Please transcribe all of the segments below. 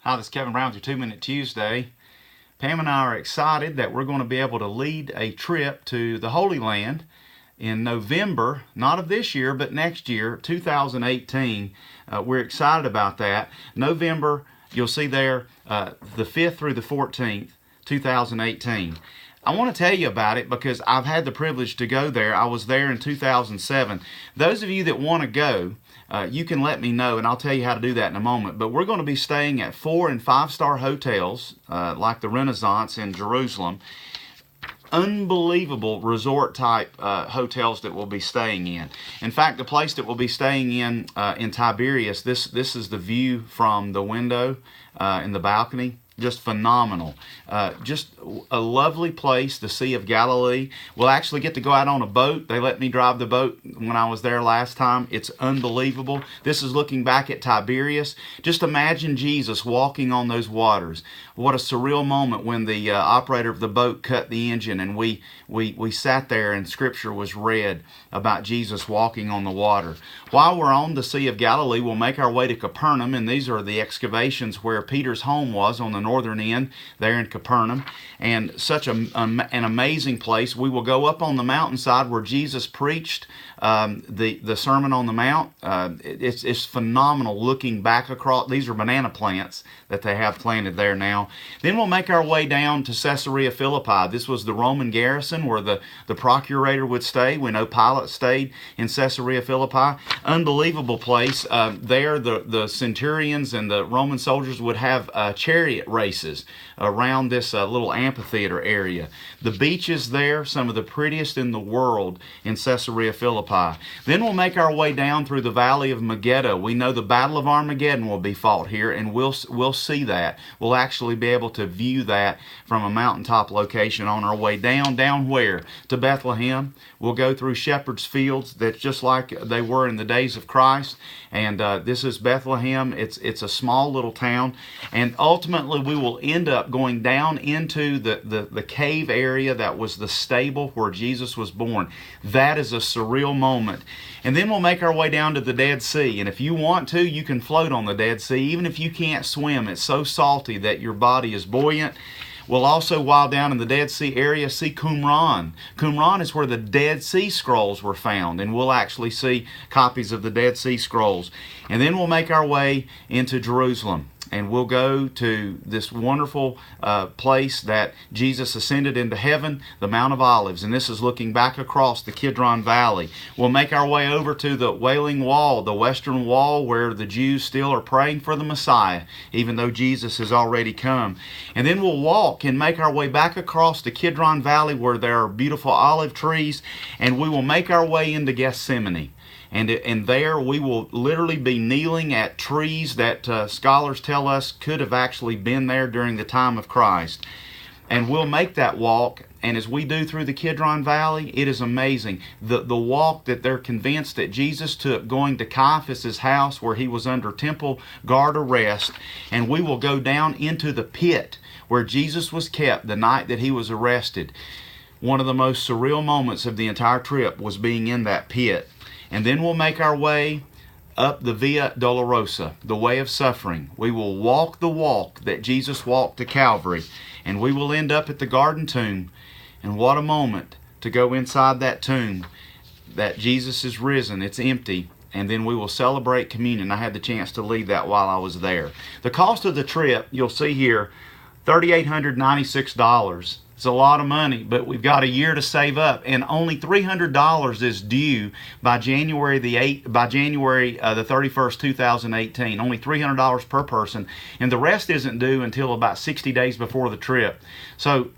Hi, this is Kevin Brown with your 2 Minute Tuesday. Pam and I are excited that we're going to be able to lead a trip to the Holy Land in November, not of this year, but next year, 2018. We're excited about that. November, you'll see there, the 5th through the 14th, 2018. I want to tell you about it because I've had the privilege to go there. I was there in 2007. Those of you that want to go, you can let me know, and I'll tell you how to do that in a moment. But we're going to be staying at 4- and 5-star hotels, like the Renaissance in Jerusalem. Unbelievable resort-type hotels that we'll be staying in. In fact, the place that we'll be staying in Tiberias, this is the view from the window in the balcony. Just phenomenal. Just a lovely place, the Sea of Galilee. We'll actually get to go out on a boat. They let me drive the boat when I was there last time. It's unbelievable. This is looking back at Tiberias. Just imagine Jesus walking on those waters. What a surreal moment when the operator of the boat cut the engine and we sat there and Scripture was read about Jesus walking on the water. While we're on the Sea of Galilee, we'll make our way to Capernaum, and these are the excavations where Peter's home was on the northern end there in Capernaum, and such an amazing place. We will go up on the mountainside where Jesus preached the Sermon on the Mount. It's phenomenal looking back across. These are banana plants that they have planted there now. Then we'll make our way down to Caesarea Philippi. This was the Roman garrison where the procurator would stay. We know Pilate stayed in Caesarea Philippi. Unbelievable place. There the centurions and the Roman soldiers would have chariot races around this little amphitheater area. The beaches there, some of the prettiest in the world in Caesarea Philippi. Then we'll make our way down through the valley of Megiddo. We know the Battle of Armageddon will be fought here, and we'll see that. We'll actually be able to view that from a mountaintop location on our way down. Down where? To Bethlehem. We'll go through shepherds' fields that's just like they were in the days of Christ. And this is Bethlehem. It's a small little town. And ultimately we will end up going down into the cave area that was the stable where Jesus was born. That is a surreal moment. And then we'll make our way down to the Dead Sea. And if you want to, you can float on the Dead Sea. Even if you can't swim, it's so salty that your body is buoyant. We'll also, while down in the Dead Sea area, see Qumran. Qumran is where the Dead Sea Scrolls were found, and we'll actually see copies of the Dead Sea Scrolls. And then we'll make our way into Jerusalem, and we'll go to this wonderful place that Jesus ascended into heaven, the Mount of Olives, and this is looking back across the Kidron Valley. We'll make our way over to the Wailing Wall, the Western Wall, where the Jews still are praying for the Messiah, even though Jesus has already come. And then we'll walk and make our way back across the Kidron Valley where there are beautiful olive trees, and we will make our way into Gethsemane. And there we will literally be kneeling at trees that scholars tell us could have actually been there during the time of Christ. And we'll make that walk, and as we do through the Kidron Valley, it is amazing. The walk that they're convinced that Jesus took going to Caiaphas' house where he was under temple guard arrest, and we will go down into the pit where Jesus was kept the night that he was arrested. One of the most surreal moments of the entire trip was being in that pit. And then we'll make our way up the Via Dolorosa, the way of suffering. We will walk the walk that Jesus walked to Calvary, and we will end up at the Garden Tomb. And what a moment to go inside that tomb, that Jesus is risen, it's empty, and then we will celebrate communion. I had the chance to lead that while I was there. The cost of the trip, you'll see here, $3,896. It's a lot of money, but we've got a year to save up, and only $300 is due by January the 31st, 2018. Only $300 per person, and the rest isn't due until about 60 days before the trip. So,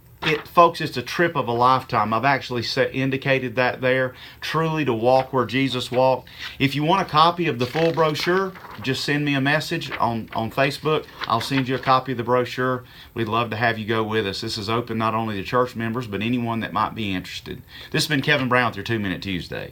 folks, it's a trip of a lifetime. I've actually indicated that there, truly to walk where Jesus walked. If you want a copy of the full brochure, just send me a message on Facebook. I'll send you a copy of the brochure. We'd love to have you go with us. This is open not only to church members, but anyone that might be interested. This has been Kevin Brown with your 2 Minute Tuesday.